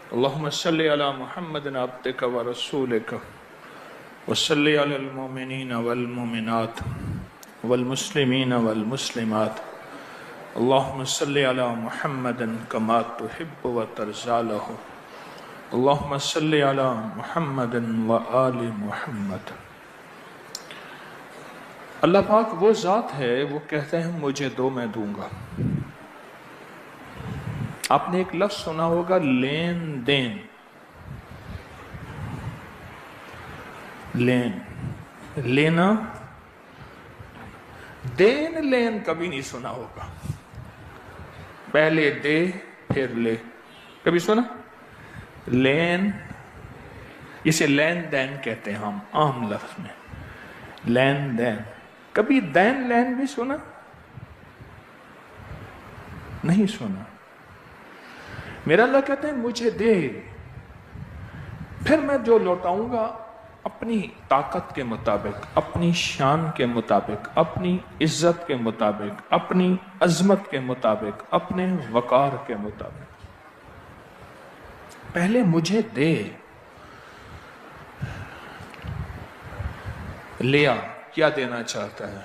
اللهم صل على محمد عبدك ورسولك وصل على المؤمنين والمؤمنات والمسلمين والمسلمات اللهم صل على محمد كما تحب وترضى له اللهم صل على محمد وآل محمد۔ اللہ پاک وہ ذات ہے، وہ کہتے ہیں مجھے دو میں دوں گا۔ آپ نے ایک لفظ سنا ہوگا لین دین، لین لینا، دین لین کبھی نہیں سنا ہوگا۔ پہلے دے پھر لے، کبھی سنا؟ لین، اسے لین دین کہتے ہیں ہم عام لفظ میں، لین دین۔ کبھی دین لین بھی سنا؟ نہیں سنا۔ میرا اللہ کہتے ہیں مجھے دے، پھر میں جو لوٹاؤں گا اپنی طاقت کے مطابق، اپنی شان کے مطابق، اپنی عزت کے مطابق، اپنی عظمت کے مطابق، اپنے وقار کے مطابق۔ پہلے مجھے دے۔ لیا کیا دینا چاہتا ہے؟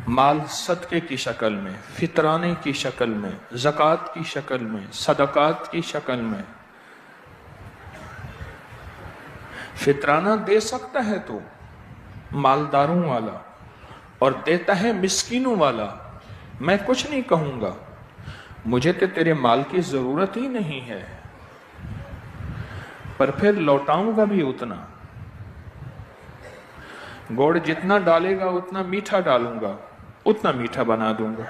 مال صدقے کی شکل میں، فطرانے کی شکل میں، زکوٰۃ کی شکل میں، صدقات کی شکل میں۔ فطرانہ دے سکتا ہے تو مالداروں والا، اور دیتا ہے مسکینوں والا۔ میں کچھ نہیں کہوں گا، مجھے تو تیرے مال کی ضرورت ہی نہیں ہے، پر پھر لوٹاؤں گا بھی اتنا۔ گوڑ جتنا ڈالے گا اتنا میٹھا ڈالوں گا، اتنا میٹھا بنا دوں گا۔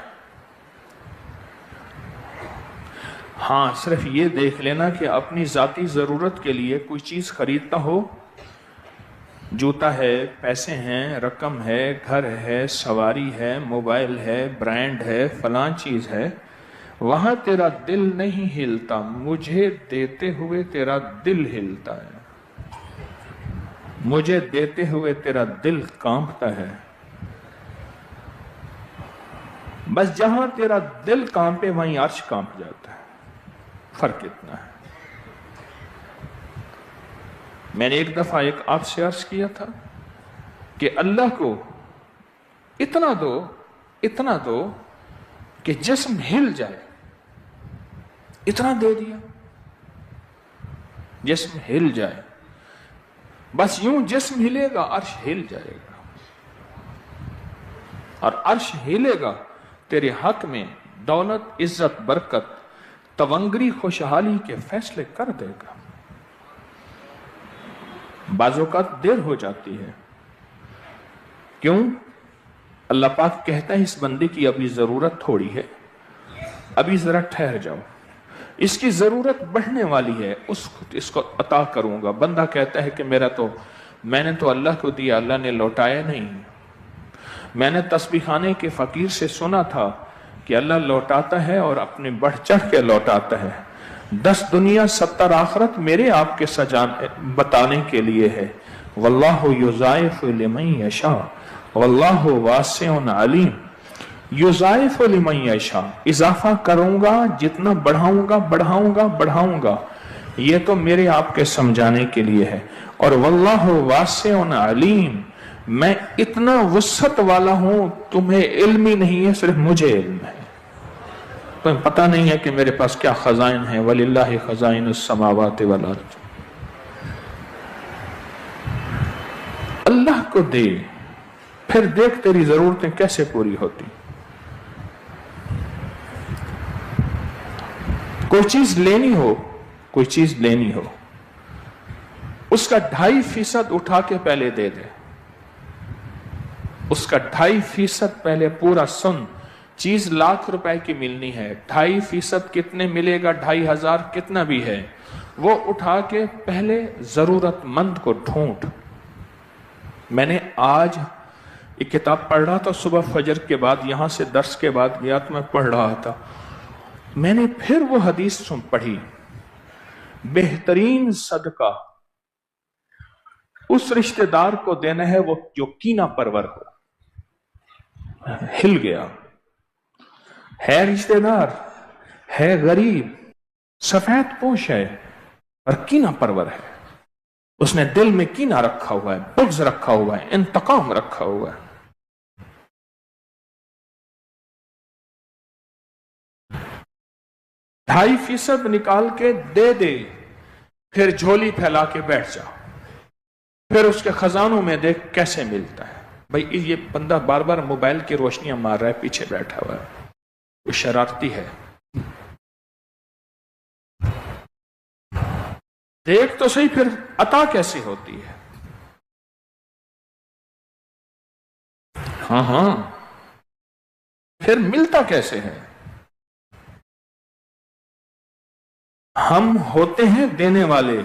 ہاں صرف یہ دیکھ لینا کہ اپنی ذاتی ضرورت کے لیے کوئی چیز خریدتا ہو، جوتا ہے، پیسے ہیں، رقم ہے، گھر ہے، سواری ہے، موبائل ہے، برانڈ ہے، فلاں چیز ہے، وہاں تیرا دل نہیں ہلتا، مجھے دیتے ہوئے تیرا دل ہلتا ہے، مجھے دیتے ہوئے تیرا دل کانپتا ہے۔ بس جہاں تیرا دل کانپے وہیں عرش کانپ جاتا ہے۔ فرق اتنا ہے۔ میں نے ایک دفعہ ایک آپ سے عرض کیا تھا کہ اللہ کو اتنا دو کہ جسم ہل جائے، اتنا دے دیا، جسم ہل جائے۔ بس یوں جسم ہلے گا عرش ہل جائے گا، اور عرش ہلے گا تیرے حق میں دولت، عزت، برکت، تونگری، خوشحالی کے فیصلے کر دے گا۔ بعض اوقات دیر ہو جاتی ہے، کیوں؟ اللہ پاک کہتا ہے اس بندے کی ابھی ضرورت تھوڑی ہے، ابھی ذرا ٹھہر جاؤ، اس کی ضرورت بڑھنے والی ہے، اس کو عطا کروں گا۔ بندہ کہتا ہے کہ میں نے تو اللہ کو دیا، اللہ نے لوٹایا نہیں۔ میں نے تسبیح خانے کے فقیر سے سنا تھا کہ اللہ لوٹاتا ہے اور اپنے بڑھ چڑھ کے لوٹاتا ہے۔ 10 دنیا 70 آخرت میرے آپ کے بتانے کے لیے ہے۔ واللہ یضاعف لمن یشاء واللہ واسع علیم۔ یضاعف لمن یشاء، اضافہ کروں گا، جتنا بڑھاؤں گا، یہ تو میرے آپ کے سمجھانے کے لیے ہے۔ اور واللہ واسع علیم، میں اتنا وسعت والا ہوں، تمہیں علم ہی نہیں ہے، صرف مجھے علم ہے۔ تمہیں پتہ نہیں ہے کہ میرے پاس کیا خزائن ہیں۔ وَلِلَّهِ خَزَائِنُ السَّمَاوَاتِ وَالْأَرْضِ۔ اللہ کو دے، پھر دیکھ تیری ضرورتیں کیسے پوری ہوتی۔ کوئی چیز لینی ہو، اس کا 2.5% اٹھا کے پہلے دے دے، اس کا 2.5% پہلے پورا سن۔ چیز ₹1,00,000 کی ملنی ہے، 2.5% کتنے ملے گا؟ 2,500 کتنا بھی ہے، وہ اٹھا کے پہلے ضرورت مند کو ڈھونڈ۔ میں نے آج ایک کتاب پڑھ رہا تھا، صبح فجر کے بعد، یہاں سے درس کے بعد گیا تو میں پڑھ رہا تھا، میں نے پھر وہ حدیث پڑھی، بہترین صدقہ اس رشتہ دار کو دینا ہے وہ جو کینہ پرور ہو۔ ہل گیا، ہے رشتہ دار، ہے غریب، سفید پوش ہے اور کینہ پرور ہے. اس نے دل میں کینہ رکھا ہوا ہے، بغض رکھا ہوا ہے، انتقام رکھا ہوا ہے. ڈھائی فیصد نکال کے دے دے، پھر جھولی پھیلا کے بیٹھ جا، پھر اس کے خزانوں میں دیکھ کیسے ملتا ہے. بھائی یہ بندہ بار بار موبائل کی روشنیاں مار رہا ہے، پیچھے بیٹھا ہوا ہے، وہ شرارتی ہے. دیکھ تو صحیح پھر عطا کیسے ہوتی ہے. ہاں پھر ملتا کیسے ہے. ہم ہوتے ہیں دینے والے،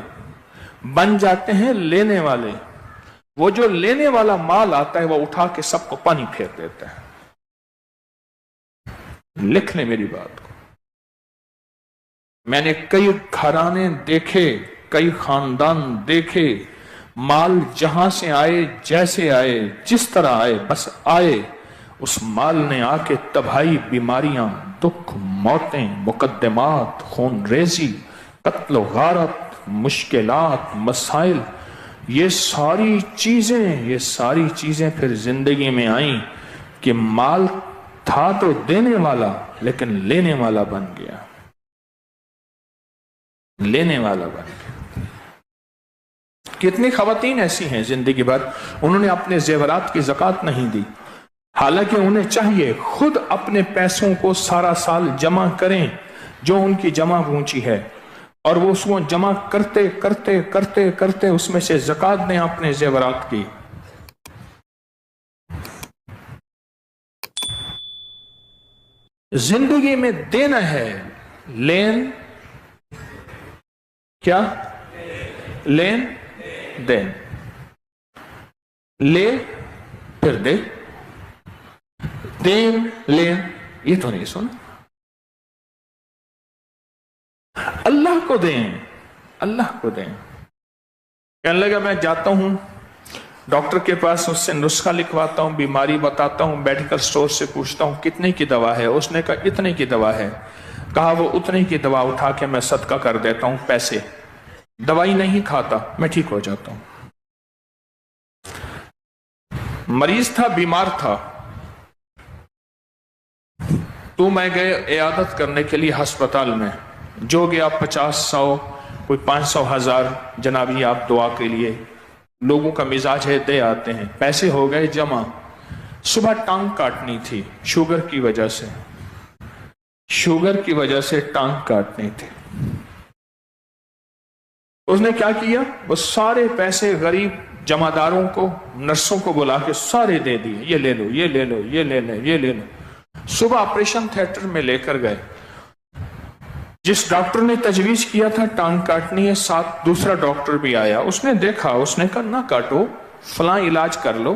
بن جاتے ہیں لینے والے. وہ جو لینے والا مال آتا ہے وہ اٹھا کے سب کو پانی پھیر دیتا ہے. لکھ لیں میری بات کو. میں نے کئی گھرانے دیکھے، کئی خاندان دیکھے، مال جہاں سے آئے، جیسے آئے، جس طرح آئے، بس آئے. اس مال نے آ کے تباہی، بیماریاں، دکھ، موتیں، مقدمات، خون ریزی، قتل و غارت، مشکلات، مسائل، یہ ساری چیزیں پھر زندگی میں آئیں کہ مال تھا تو دینے والا لیکن لینے والا بن گیا. لینے والا بن گیا. کتنی خواتین ایسی ہیں زندگی بھر انہوں نے اپنے زیورات کی زکوٰۃ نہیں دی، حالانکہ انہیں چاہیے خود اپنے پیسوں کو سارا سال جمع کریں جو ان کی جمع پونچی ہے، اور وہ اس کو جمع کرتے کرتے کرتے کرتے اس میں سے زکوٰۃ دیں اپنے زیورات کی. زندگی میں دینا ہے، لین کیا؟ لین دین. لے پھر دے، دین لین، یہ تو نہیں سنا. اللہ کو دیں، اللہ کو دیں. کہنے لگا میں جاتا ہوں ڈاکٹر کے پاس، اس سے نسخہ لکھواتا ہوں، بیماری بتاتا ہوں، میڈیکل سٹور سے پوچھتا ہوں کتنے کی دوا ہے. اس نے کہا اتنے کی دوا ہے. کہا وہ اتنے کی دوا اٹھا کے میں صدقہ کر دیتا ہوں، پیسے. دوائی نہیں کھاتا، میں ٹھیک ہو جاتا ہوں. مریض تھا، بیمار تھا، تو میں گئے عیادت کرنے کے لیے ہسپتال میں. جو گیا 50-100 کوئی 500-1000، جنابی آپ دعا کے لیے. لوگوں کا مزاج ہے دے آتے ہیں. پیسے ہو گئے جمع. صبح ٹانگ کاٹنی تھی شوگر کی وجہ سے، شوگر کی وجہ سے ٹانگ کاٹنی تھی. اس نے کیا کیا؟ وہ سارے پیسے غریب جمعداروں کو، نرسوں کو بلا کے سارے دے دیے. یہ لے لو، یہ لے لو، یہ لے لو، یہ لے لو. صبح آپریشن تھیٹر میں لے کر گئے. جس ڈاکٹر نے تجویز کیا تھا ٹانگ کاٹنی ہے، ساتھ دوسرا ڈاکٹر بھی آیا. اس نے دیکھا، اس نے کہا نہ کاٹو، فلاں علاج کر لو،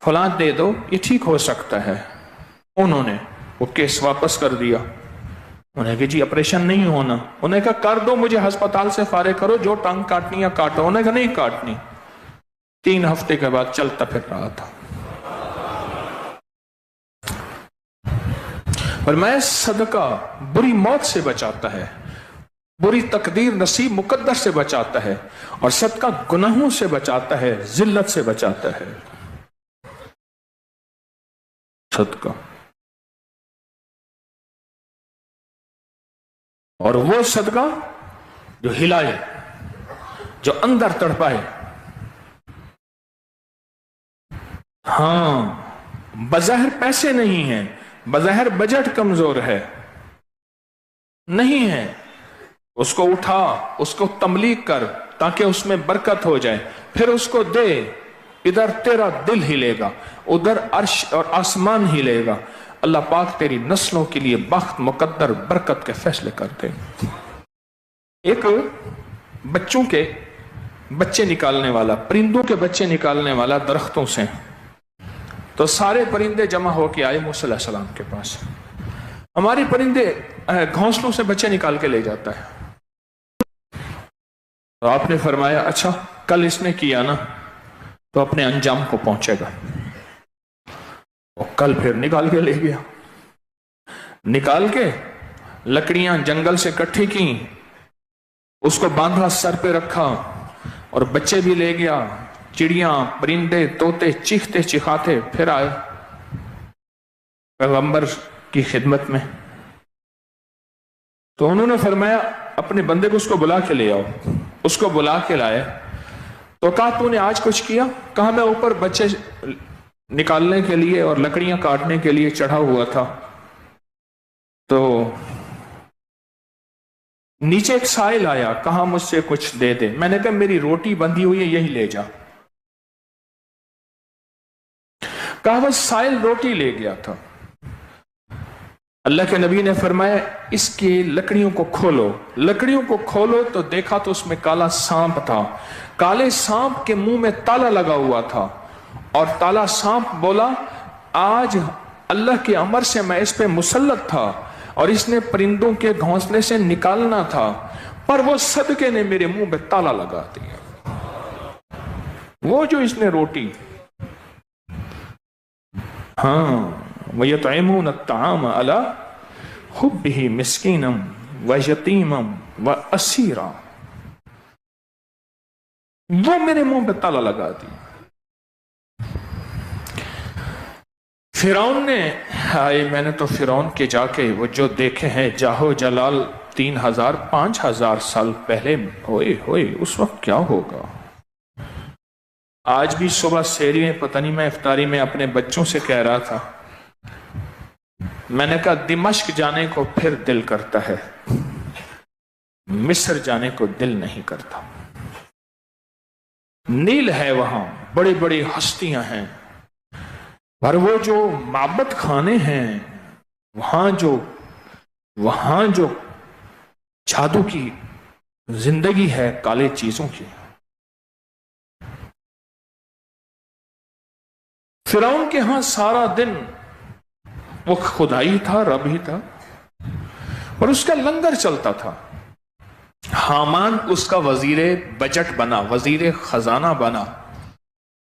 فلاں دے دو، یہ ٹھیک ہو سکتا ہے. انہوں نے وہ کیس واپس کر دیا. انہیں کہا جی آپریشن نہیں ہونا. انہیں کہا کر دو، مجھے ہسپتال سے فارغ کرو، جو ٹانگ کاٹنی ہے کاٹو. انہیں کہا نہیں کاٹنی. 3 ہفتے کے بعد چلتا پھر رہا تھا. فرمایا صدقہ بری موت سے بچاتا ہے، بری تقدیر نصیب مقدر سے بچاتا ہے، اور صدقہ گناہوں سے بچاتا ہے، ذلت سے بچاتا ہے. صدقہ. اور وہ صدقہ جو ہلائے، جو اندر تڑپائے. ہاں بظاہر پیسے نہیں ہیں، بظاہر بجٹ کمزور ہے، نہیں ہے، اس کو اٹھا، اس کو تملیغ کر تاکہ اس میں برکت ہو جائے، پھر اس کو دے. ادھر تیرا دل ہلے گا، ادھر عرش اور آسمان ہلے گا. اللہ پاک تیری نسلوں کے لیے بخت، مقدر، برکت کے فیصلے کرتے. ایک بچوں کے بچے نکالنے والا، پرندوں کے بچے نکالنے والا درختوں سے. تو سارے پرندے جمع ہو کے آئے موسیٰ علیہ السلام کے پاس. ہمارے پرندے گھونسلوں سے بچے نکال کے لے جاتا ہے. تو آپ نے فرمایا اچھا کل اس نے کیا نا تو اپنے انجام کو پہنچے گا. اور کل پھر نکال کے لے گیا. نکال کے لکڑیاں جنگل سے اکٹھی کی، اس کو باندھا، سر پہ رکھا اور بچے بھی لے گیا. چڑیاں، پرندے، طوطے چیختے چکھاتے پھر آئے پیغمبر کی خدمت میں. تو انہوں نے فرمایا اپنے بندے کو اس کو بلا کے لے آؤ. اس کو بلا کے لائے تو کہا تو نے آج کچھ کیا؟ کہا میں اوپر بچے نکالنے کے لیے اور لکڑیاں کاٹنے کے لیے چڑھا ہوا تھا تو نیچے ایک سائل آیا، کہا مجھ سے کچھ دے دے. میں نے کہا میری روٹی بندھی ہوئی ہے یہی لے جا. کہا وہ سائل روٹی لے گیا تھا. اللہ کے نبی نے فرمایا اس کی لکڑیوں کو کھولو. لکڑیوں کو کھولو تو دیکھا تو اس میں کالا سانپ تھا. کالے سانپ کے منہ میں تالا لگا ہوا تھا اور کالا سانپ بولا آج اللہ کے امر سے میں اس پہ مسلط تھا اور اس نے پرندوں کے گھونسلے سے نکالنا تھا، پر وہ صدقے نے میرے منہ میں تالا لگا دیا. وہ جو اس نے روٹی، ہاں وَيَطْعِمُونَ الطَّعَامَ عَلَىٰ حُبِّهِ مِسْكِينًا وَيَتِيمًا وَأَسِيرًا، وہ میرے منہ پہ تالا لگا دی. فرعون نے، ہائے میں نے تو فرعون کے جا کے وہ جو دیکھے ہیں جاہو جلال 3000 5000 سال پہلے، ہوئے ہوئے اس وقت کیا ہوگا. آج بھی صبح سحری میں پتہ نہیں میں افطاری میں اپنے بچوں سے کہہ رہا تھا، میں نے کہا دمشق جانے کو پھر دل کرتا ہے، مصر جانے کو دل نہیں کرتا. نیل ہے وہاں، بڑی بڑی ہستیاں ہیں، پر وہ جو معبد خانے ہیں وہاں جو جادو کی زندگی ہے کالے چیزوں کی. فرعون کے ہاں سارا دن وہ خدائی تھا، رب ہی تھا، اور اس کا لنگر چلتا تھا. حامان اس کا وزیر بجٹ بنا، وزیر خزانہ بنا.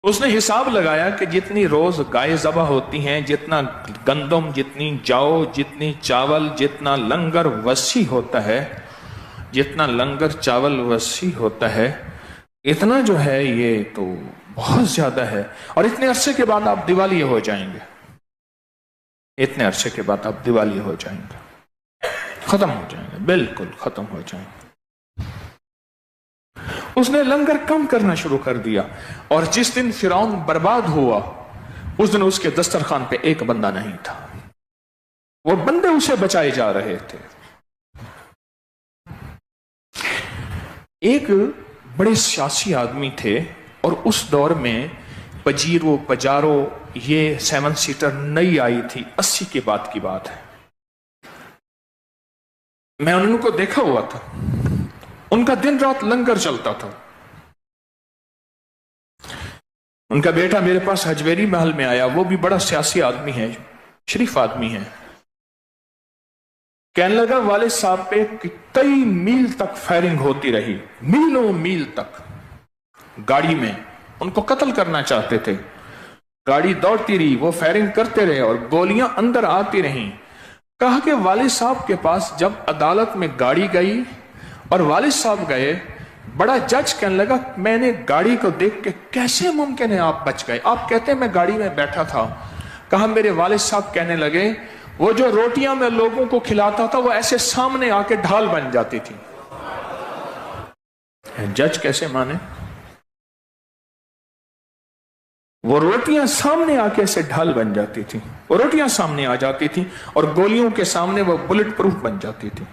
اس نے حساب لگایا کہ جتنی روز گائے ذبح ہوتی ہیں، جتنا گندم، جتنی جاؤ، جتنی چاول، جتنا لنگر وسیع ہوتا ہے، جتنا لنگر چاول وسیع ہوتا ہے، اتنا جو ہے یہ تو بہت زیادہ ہے. اور اتنے عرصے کے بعد آپ دیوالیے ہو جائیں گے، اتنے عرصے کے بعد آپ دیوالیے ہو جائیں گے، ختم ہو جائیں گے، بالکل ختم ہو جائیں گے. اس نے لنگر کم کرنا شروع کر دیا، اور جس دن فرعون برباد ہوا اس دن اس کے دسترخوان پہ ایک بندہ نہیں تھا. وہ بندے اسے بچائے جا رہے تھے. ایک بڑے سیاسی آدمی تھے اور اس دور میں پجیرو پجارو یہ 7 سیٹر نئی آئی تھی، 80 کے بعد کی بات ہے. میں ان کو دیکھا ہوا تھا، ان کا دن رات لنگر چلتا تھا. ان کا بیٹا میرے پاس حجویری محل میں آیا، وہ بھی بڑا سیاسی آدمی ہے، شریف آدمی ہے. کہنے لگا والد صاحب پہ کئی میل تک فائرنگ ہوتی رہی، میلوں میل تک. گاڑی میں ان کو قتل کرنا چاہتے تھے، گاڑی دوڑتی رہی، وہ فائرنگ کرتے رہے اور گولیاں اندر آتی رہیں. کہا کہ والد صاحب کے پاس جب عدالت میں گاڑی گئی اور والد صاحب گئے، بڑا جج کہنے لگا میں نے گاڑی کو دیکھ کے کیسے ممکن ہے آپ بچ گئے؟ آپ کہتے ہیں میں گاڑی میں بیٹھا تھا. کہا میرے والد صاحب کہنے لگے وہ جو روٹیاں میں لوگوں کو کھلاتا تھا وہ ایسے سامنے آ کے ڈھال بن جاتی تھی. جج کیسے مانے؟ وہ روٹیاں سامنے آ کے ایسے ڈھال بن جاتی تھی، وہ روٹیاں سامنے آ جاتی تھی اور گولیوں کے سامنے وہ بلٹ پروف بن جاتی تھی.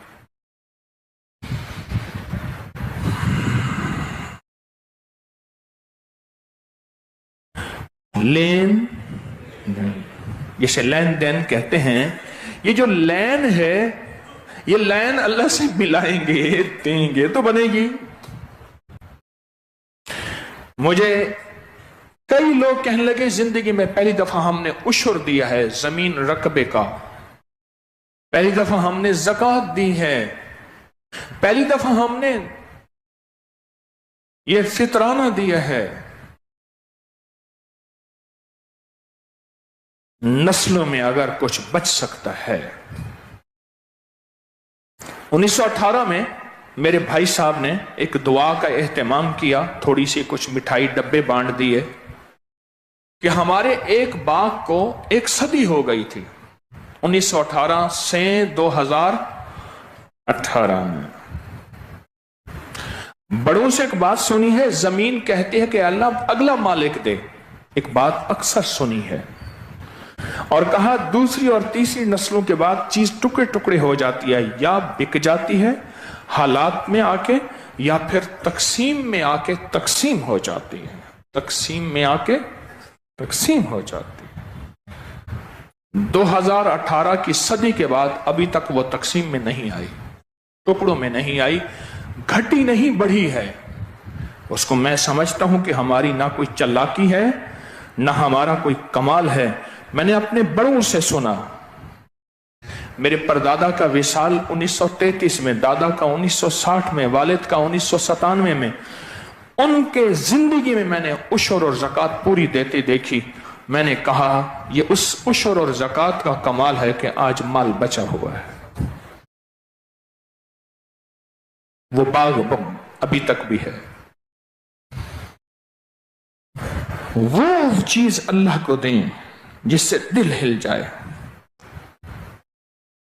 لین، جسے لین دین کہتے ہیں، یہ جو لین ہے یہ لین اللہ سے ملائیں گے دیں گے تو بنے گی. مجھے کئی لوگ کہنے لگے زندگی میں پہلی دفعہ ہم نے عشر دیا ہے زمین رقبے کا، پہلی دفعہ ہم نے زکوٰۃ دی ہے، پہلی دفعہ ہم نے یہ فطرانہ دیا ہے. نسلوں میں اگر کچھ بچ سکتا ہے. 1918 میں میرے بھائی صاحب نے ایک دعا کا اہتمام کیا، تھوڑی سی کچھ مٹھائی ڈبے بانٹ دیے کہ ہمارے ایک باغ کو 1 صدی ہو گئی تھی، 1918 سے 2018 میں۔ بڑوں سے ایک بات سنی ہے، زمین کہتی ہے کہ اللہ اگلا مالک دے، ایک بات اکثر سنی ہے، اور کہا دوسری اور تیسری نسلوں کے بعد چیز ٹکڑے ٹکڑے ہو جاتی ہے، یا بک جاتی ہے حالات میں آ کے، یا پھر تقسیم میں آ کے تقسیم ہو جاتی ہے، تقسیم میں آ کے تقسیم ہو جاتی ہے۔ 2018 کی صدی کے بعد ابھی تک وہ تقسیم میں نہیں آئی، ٹکڑوں میں نہیں آئی، گھٹی نہیں بڑھی ہے۔ اس کو میں سمجھتا ہوں کہ ہماری نہ کوئی چلاکی ہے، نہ ہمارا کوئی کمال ہے۔ میں نے اپنے بڑوں سے سنا، میرے پردادا کا وصال 1933 میں، دادا کا 1960 میں، والد کا 1997 میں، ان کے زندگی میں نے عشر اور زکوٰۃ پوری دیتے دیکھی۔ میں نے کہا یہ اس عشر اور زکوٰۃ کا کمال ہے کہ آج مال بچا ہوا ہے، وہ باغ ابھی تک بھی ہے۔ وہ چیز اللہ کو دیں جس سے دل ہل جائے،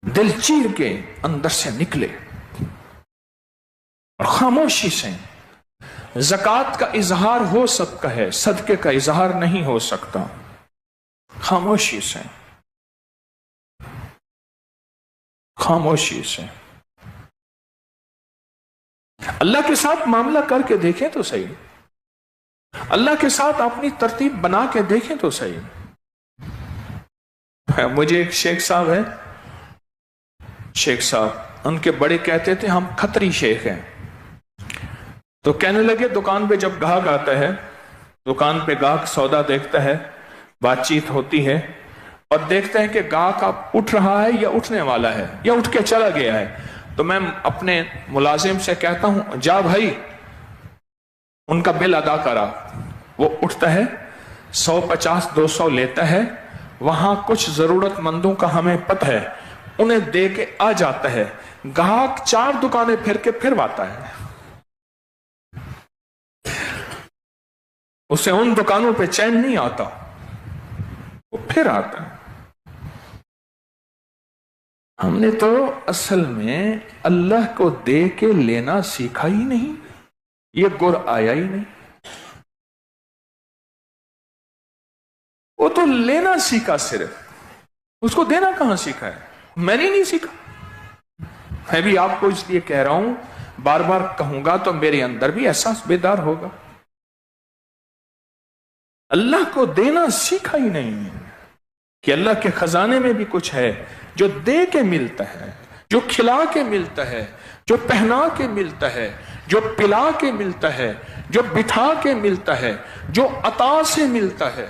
دل چیر کے اندر سے نکلے، اور خاموشی سے۔ زکوٰۃ کا اظہار ہو سکتا ہے، صدقے کا اظہار نہیں ہو سکتا۔ خاموشی سے، خاموشی سے اللہ کے ساتھ معاملہ کر کے دیکھیں تو صحیح، اللہ کے ساتھ اپنی ترتیب بنا کے دیکھیں تو صحیح۔ مجھے ایک شیخ صاحب ہے، شیخ صاحب، ان کے بڑے کہتے تھے ہم کھتری شیخ ہیں۔ تو کہنے لگے دکان پہ جب گاہک آتا ہے، دکان پہ گاہک سودا دیکھتا ہے، بات چیت ہوتی ہے، اور دیکھتے ہیں کہ گاہک اب اٹھ رہا ہے یا اٹھنے والا ہے یا اٹھ کے چلا گیا ہے، تو میں اپنے ملازم سے کہتا ہوں جا بھائی ان کا بل ادا کرا۔ وہ اٹھتا ہے، 150 200 لیتا ہے، وہاں کچھ ضرورت مندوں کا ہمیں پتہ ہے، انہیں دے کے آ جاتا ہے۔ گاہک 4 دکانیں پھر کے پھر آتا ہے، اسے ان دکانوں پہ چین نہیں آتا، وہ پھر آتا ہے۔ ہم نے تو اصل میں اللہ کو دے کے لینا سیکھا ہی نہیں، یہ گر آیا ہی نہیں۔ وہ تو لینا سیکھا، صرف اس کو دینا کہاں سیکھا ہے؟ میں نے نہیں سیکھا۔ میں بھی آپ کو اس لیے کہہ رہا ہوں، بار بار کہوں گا تو میرے اندر بھی احساس بیدار ہوگا۔ اللہ کو دینا سیکھا ہی نہیں کہ اللہ کے خزانے میں بھی کچھ ہے جو دے کے ملتا ہے، جو کھلا کے ملتا ہے، جو پہنا کے ملتا ہے، جو پلا کے ملتا ہے، جو بٹھا کے ملتا ہے، جو عطا سے ملتا ہے،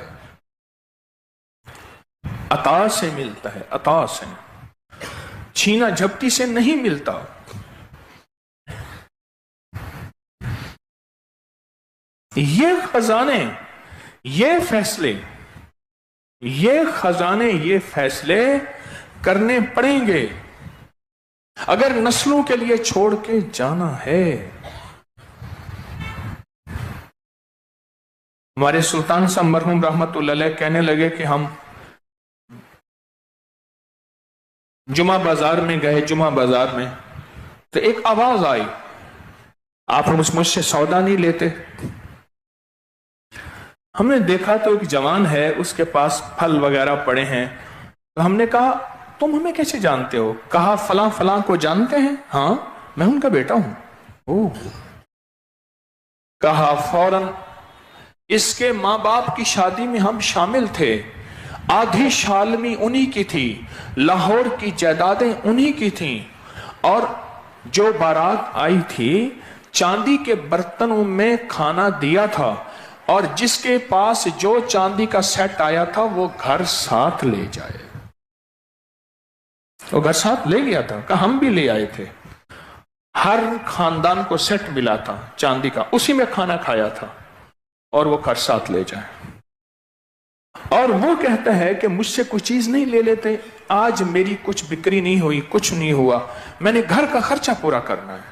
عطا سے ملتا ہے، عطا سے، چھینا جھپٹی سے نہیں ملتا۔ یہ خزانے، یہ فیصلے، یہ خزانے، یہ فیصلے کرنے پڑیں گے اگر نسلوں کے لیے چھوڑ کے جانا ہے۔ ہمارے سلطان صاحب مرحوم رحمت اللہ علیہ کہنے لگے کہ ہم جمعہ بازار میں گئے، جمعہ بازار میں تو ایک آواز آئی، آپ مجھ سے سودا نہیں لیتے؟ ہم نے دیکھا تو ایک جوان ہے، اس کے پاس پھل وغیرہ پڑے ہیں، تو ہم نے کہا تم ہمیں کیسے جانتے ہو؟ کہا فلاں فلاں کو جانتے ہیں؟ ہاں میں ان کا بیٹا ہوں۔ اوہ، کہا فوراً اس کے ماں باپ کی شادی میں ہم شامل تھے، آدھی شالمی انہی کی تھی، لاہور کی جائیدادیں انہی کی تھیں، اور جو بارات آئی تھی چاندی کے برتنوں میں کھانا دیا تھا، اور جس کے پاس جو چاندی کا سیٹ آیا تھا وہ گھر ساتھ لے جائے۔ وہ گھر ساتھ لے گیا تھا، کہ ہم بھی لے آئے تھے، ہر خاندان کو سیٹ ملا تھا چاندی کا، اسی میں کھانا کھایا تھا، اور وہ گھر ساتھ لے جائے۔ اور وہ کہتا ہے کہ مجھ سے کوئی چیز نہیں لے لیتے، آج میری کچھ بکری نہیں ہوئی، کچھ نہیں ہوا، میں نے گھر کا خرچہ پورا کرنا ہے۔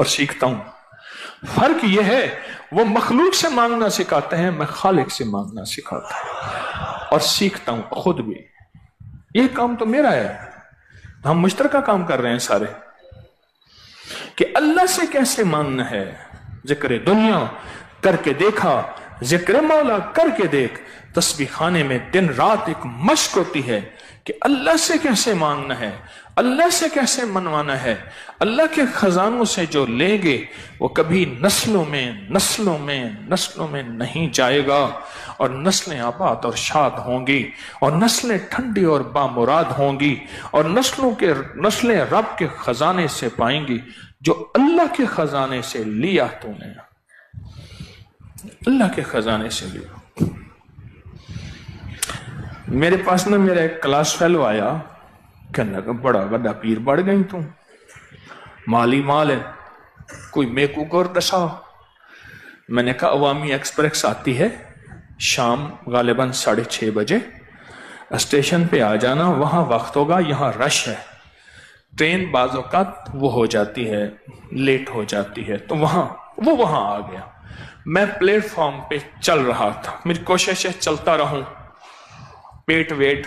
اور سیکھتا ہوں. فرق یہ ہے وہ مخلوق سے مانگنا سکھاتے ہیں، میں خالق سے مانگنا سکھاتا ہوں اور سیکھتا ہوں خود بھی. یہ کام تو میرا ہے، ہم مشترکہ کام کر رہے ہیں سارے، کہ اللہ سے کیسے مانگنا ہے. ذکر دنیا کر کے دیکھا، ذکر مولا کر کے دیکھ. تسبیح خانے میں دن رات ایک مشق ہوتی ہے کہ اللہ سے کیسے مانگنا ہے، اللہ سے کیسے منوانا ہے. اللہ کے خزانوں سے جو لیں گے وہ کبھی نسلوں میں نہیں جائے گا، اور نسلیں آباد اور شاد ہوں گی، اور نسلیں ٹھنڈی اور بامراد ہوں گی، اور نسلیں رب کے خزانے سے پائیں گی. جو اللہ کے خزانے سے لیا تو نے، اللہ کے خزانے سے لیا. میرے پاس نا میرا ایک کلاس فیلو آیا، کہنے لگا بڑا بڑا پیر بڑھ گئی تم، مالی مال ہے، کوئی میکو گور دسا. میں نے کہا عوامی ایکسپریس آتی ہے شام غالباً 6:30 بجے، اسٹیشن پہ آ جانا، وہاں وقت ہوگا، یہاں رش ہے. ٹرین بعض اوقات وہ ہو جاتی ہے، لیٹ ہو جاتی ہے، تو وہاں آ گیا. میں پلیٹ فارم پہ چل رہا تھا، میری کوشش ہے چلتا رہوں، پیٹ ویٹ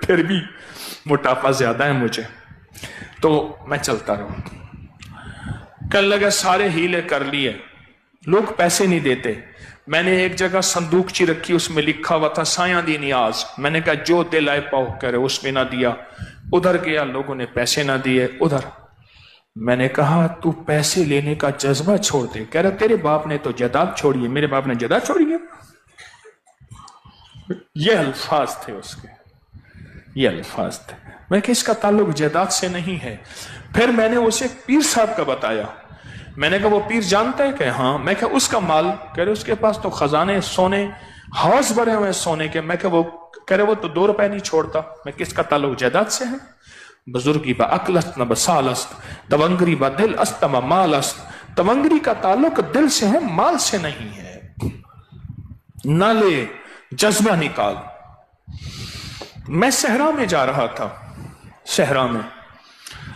پھر بھی موٹاپا زیادہ ہے مجھے، تو میں چلتا رہوں. کہنے لگا سارے ہیلے کر لیے، لوگ پیسے نہیں دیتے. میں نے ایک جگہ صندوق چی رکھی، اس میں لکھا ہوا تھا سایاں دی نیاز. میں نے کہا جو دل آئے پاؤ کرے، اس میں نہ دیا. ادھر گیا، لوگوں نے پیسے نہ دیے. ادھر میں نے کہا تو پیسے لینے کا جذبہ چھوڑ دے. کہہ رہا تیرے باپ نے تو جائیداد چھوڑی ہے. میرے باپ نے جائیداد چھوڑی ہے؟ یہ الفاظ تھے اس کے، یہ الفاظ تھے. میں کہ اس کا تعلق جائیداد سے نہیں ہے. پھر میں نے اسے پیر صاحب کا بتایا. میں نے کہا وہ پیر جانتا ہے؟ کہ ہاں. میں کہا اس کا مال؟ کہہ رہے اس کے پاس تو خزانے سونے ہاؤس بھرے ہوئے سونے کے. میں کہا وہ، کہہ رہے وہ تو 2 روپے نہیں چھوڑتا. میں کس کا تعلق جائیداد سے ہے؟ بزرگی با عقل است نہ بسال است، تونگری با دل است نہ مال است. تونگری کا تعلق دل سے ہے، مال سے نہیں ہے. نہ لے، جذبہ نکال. میں صحرا میں جا رہا تھا، صحرا میں،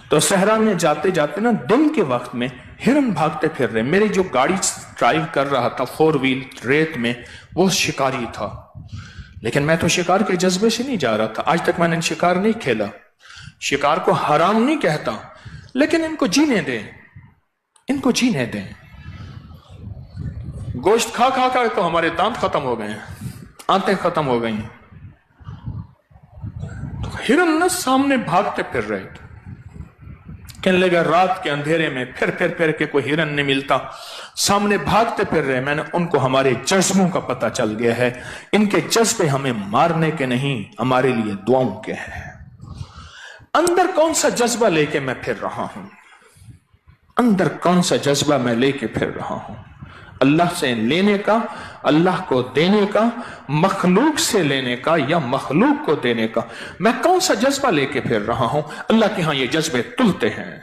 تو صحرا میں جاتے جاتے نا دن کے وقت میں ہرن بھاگتے پھر رہے. میری جو گاڑی ڈرائیو کر رہا تھا 4 ویل ریت میں، وہ شکاری تھا. لیکن میں تو شکار کے جذبے سے نہیں جا رہا تھا. آج تک میں نے شکار نہیں کھیلا. شکار کو حرام نہیں کہتا، لیکن ان کو جینے دیں، ان کو جینے دیں. گوشت کھا کھا کر تو ہمارے دانت ختم ہو گئے ہیں، آنتیں ختم ہو گئی. ہرن نہ سامنے بھاگتے پھر رہے تھے. کہنے لگا رات کے اندھیرے میں پھر کے کوئی ہرن نہیں ملتا، سامنے بھاگتے پھر رہے. میں نے ان کو ہمارے جذبوں کا پتہ چل گیا ہے. ان کے جذبے ہمیں مارنے کے نہیں، ہمارے لیے دعاؤں کے ہیں. اندر کون سا جذبہ لے کے میں پھر رہا ہوں؟ اندر کون سا جذبہ میں لے کے پھر رہا ہوں؟ اللہ سے لینے کا، اللہ کو دینے کا، مخلوق سے لینے کا یا مخلوق کو دینے کا؟ میں کون سا جذبہ لے کے پھر رہا ہوں؟ اللہ کے ہاں یہ جذبے تلتے ہیں،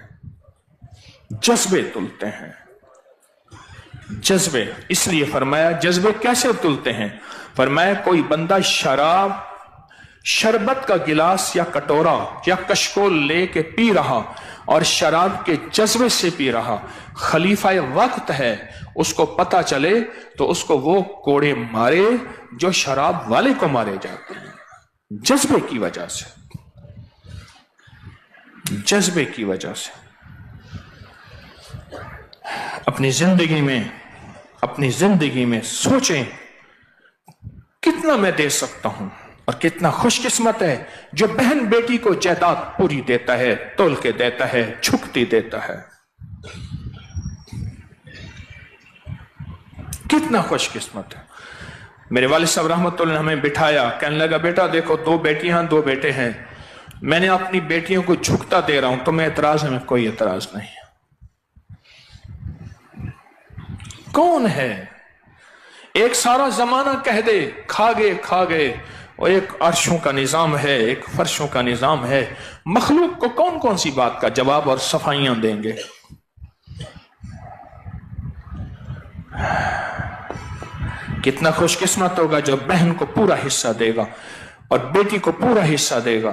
جذبے تلتے ہیں، جذبے. اس لیے فرمایا جذبے کیسے تلتے ہیں؟ فرمایا کوئی بندہ شربت کا گلاس یا کٹورا یا کشکول لے کے پی رہا اور شراب کے جذبے سے پی رہا، خلیفہ وقت ہے، اس کو پتہ چلے تو اس کو وہ کوڑے مارے جو شراب والے کو مارے جاتے ہیں. جذبے کی وجہ سے، جذبے کی وجہ سے. اپنی زندگی میں سوچیں کتنا میں دے سکتا ہوں، اور کتنا خوش قسمت ہے جو بہن بیٹی کو جائیداد پوری دیتا ہے، تول کے دیتا ہے، چھکتی دیتا ہے. کتنا خوش قسمت ہے. میرے والد صاحب رحمت اللہ نے ہمیں بٹھایا، کہنے لگا بیٹا دیکھو 2 بیٹیاں 2 بیٹے ہیں، میں نے اپنی بیٹیوں کو جھکتا دے رہا ہوں، تمہیں اعتراض ہے؟ میں کوئی اعتراض نہیں. کون ہے ایک سارا زمانہ کہہ دے کھا گئے، اور ایک عرشوں کا نظام ہے، ایک فرشوں کا نظام ہے. مخلوق کو کون سی بات کا جواب اور صفائیاں دیں گے؟ کتنا خوش قسمت ہوگا جو بہن کو پورا حصہ دے گا اور بیٹی کو پورا حصہ دے گا.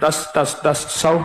10 10 10 100,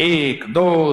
1 2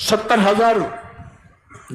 70,000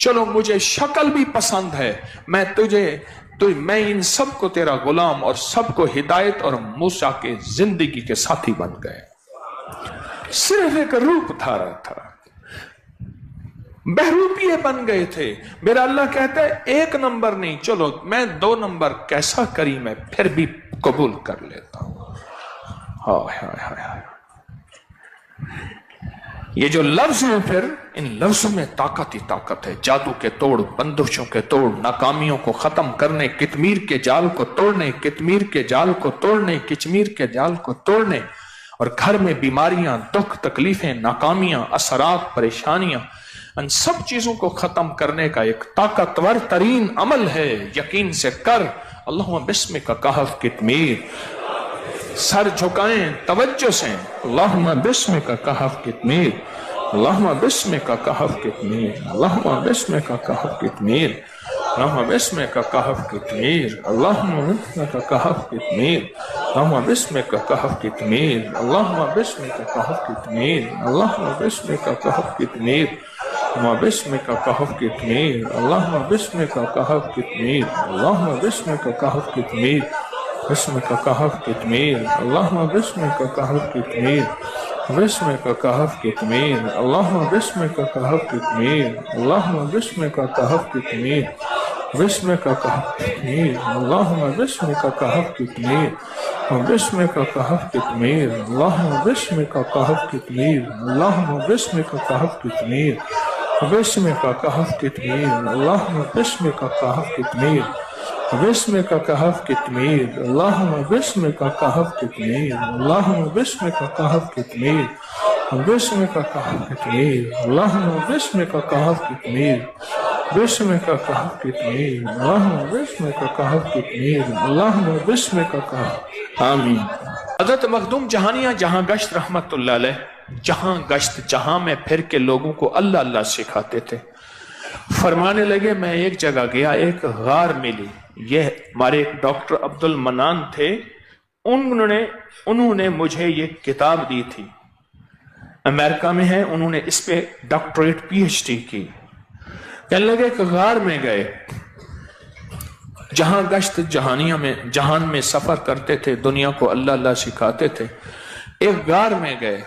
چلو مجھے شکل بھی پسند ہے، میں ان سب کو تیرا غلام اور سب کو ہدایت اور موسیٰ کے زندگی کے ساتھی بن گئے۔ صرف ایک روپ دھارا تھا، بہروپیے بن گئے تھے۔ میرا اللہ کہتا ہے ایک نمبر نہیں، چلو میں 2 نمبر کیسا کریم ہے پھر بھی قبول کر لیتا ہوں۔ ہائے ہائے ہائے، یہ جو لفظ ہیں پھر ان لفظوں میں طاقت ہی طاقت ہے، جادو کے توڑ، بندشوں کے توڑ، ناکامیوں کو ختم کرنے، کتمیر کے جال کو توڑنے، کتمیر کے جال کو توڑنے، کچمیر کے جال کو توڑنے، اور گھر میں بیماریاں، دکھ، تکلیفیں، ناکامیاں، اثرات، پریشانیاں، ان سب چیزوں کو ختم کرنے کا ایک طاقتور ترین عمل ہے۔ یقین سے کر، اللہم بسمک کہف کتمیر، سر جھکائیں توجہ سے، اللہم بسمک کہف کتمیر، اللہم بسمک کہف کتمیر، اللہم بسمک کہف کتمیر، اللہم بسمک کہف کتمیر، اللہم بسمک کہف کتمیر، اللہم بسمک کہف کتمیر، اللہم بسمک کہف کتمیر، اللہم بسمک کہف کتمیر، اللہم بسمک کہف کتمیر، اللہم بسمک کہف کتمیر، اللہم بسمک کہف کتمیر، بسمک کہف کتمیر، اللہم بسمک کہف کتمیر، بسمک کہف کتمیر، اللہم بسمک کہف کتمیر، اللہم بسمک کہف کتمیر، بسمک کہف کتمیر، اللہم بسمک کہف کتمیر، بسمک کہف کتمیر، اللہم بسمک کہف کتمیر، اللہم بسمک کہف کتمیر، بسمک کہف کتمیر، اللہم بسمک کہف کتمیر، بسمک کہف کتمیر، اللہم بسمک کہف کتمیر، اللہم بسمک کہف کتمیر، بسمک کہف کتمیر، اللہم بسمک کہف کتمیر، بسمک کہف کتمیر، اللہم بسمک کہف کتمیر، اللہم بسمک کہف۔ آمین۔ حضرت مخدوم جہانیاں جہاں گشت رحمت اللہ علیہ جہاں گشت جہاں میں پھر کے لوگوں کو اللہ اللہ سکھاتے تھے، فرمانے لگے میں ایک جگہ گیا، ایک غار ملی، یہ ہمارے ایک ڈاکٹر عبد المنان تھے، انہوں نے مجھے یہ کتاب دی تھی، امریکہ میں ہے، انہوں نے اس پہ ڈاکٹریٹ پی ایچ ڈی کی۔ کہنے لگے کہ غار میں گئے، جہاں گشت جہان میں سفر کرتے تھے، دنیا کو اللہ اللہ سکھاتے تھے، ایک غار میں گئے،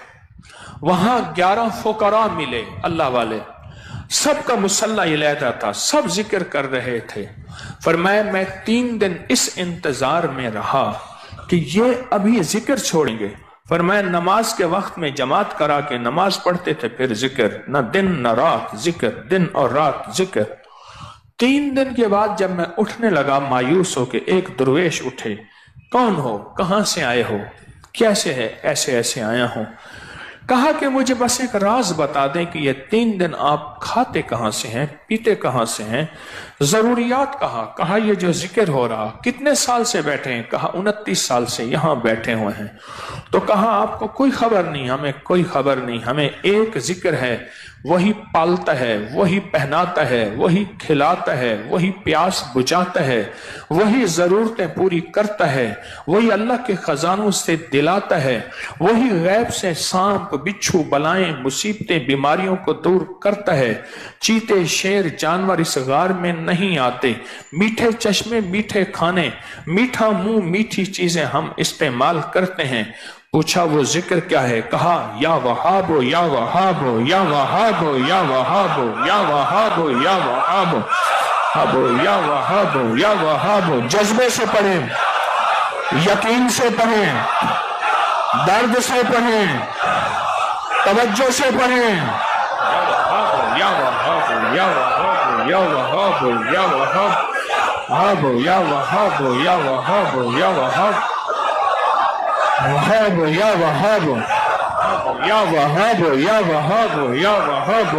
وہاں 11 فقراء ملے اللہ والے، سب کا مصلی علیحدہ تھا، سب ذکر کر رہے تھے۔ فرمایا میں 3 دن اس انتظار میں رہا کہ یہ ابھی ذکر چھوڑیں گے۔ فرمایا نماز کے وقت میں جماعت کرا کے نماز پڑھتے تھے، پھر ذکر، نہ دن نہ رات ذکر، دن اور رات ذکر۔ 3 دن کے بعد جب میں اٹھنے لگا مایوس ہو کے، ایک درویش اٹھے، کون ہو، کہاں سے آئے ہو، کیسے ہے، ایسے ایسے آیا ہوں۔ کہا کہ مجھے بس ایک راز بتا دیں کہ یہ 3 دن آپ کھاتے کہاں سے ہیں، پیتے کہاں سے ہیں، ضروریات کہا۔ کہا یہ جو ذکر ہو رہا، کتنے سال سے بیٹھے ہیں؟ کہا 29 سال سے یہاں بیٹھے ہوئے ہیں۔ تو کہا آپ کو کوئی خبر نہیں، ہمیں کوئی خبر نہیں، ہمیں ایک ذکر ہے، وہی پالتا ہے، وہی پہناتا ہے، وہی کھلاتا ہے، وہی پیاس بجھاتا ہے، وہی ضرورتیں پوری کرتا ہے، وہی اللہ کے خزانوں سے دلاتا ہے، وہی غیب سے سانپ، بچھو، بلائیں، مصیبتیں، بیماریوں کو دور کرتا ہے۔ چیتے، شیر، جانور اس غار میں نہیں آتے، میٹھے چشمے، میٹھے کھانے، میٹھا منہ، میٹھی چیزیں ہم استعمال کرتے ہیں۔ پوچھا وہ ذکر کیا ہے؟ کہا یا وہاب یا وہاب یا وہاب یا وہاب یا وہاب یا وہاب یا وہاب یا وہاب۔ جذبے سے پڑھیں، یقین سے پڑھیں، درد سے پڑھیں، توجہ سے پڑھیں۔ یا وہاب یا وہاب یا وہاب یا وہاب یا وہاب یا وہاب یا وہاب وہاب یا وہاب یا وہاب یا وہاب یا وہاب۔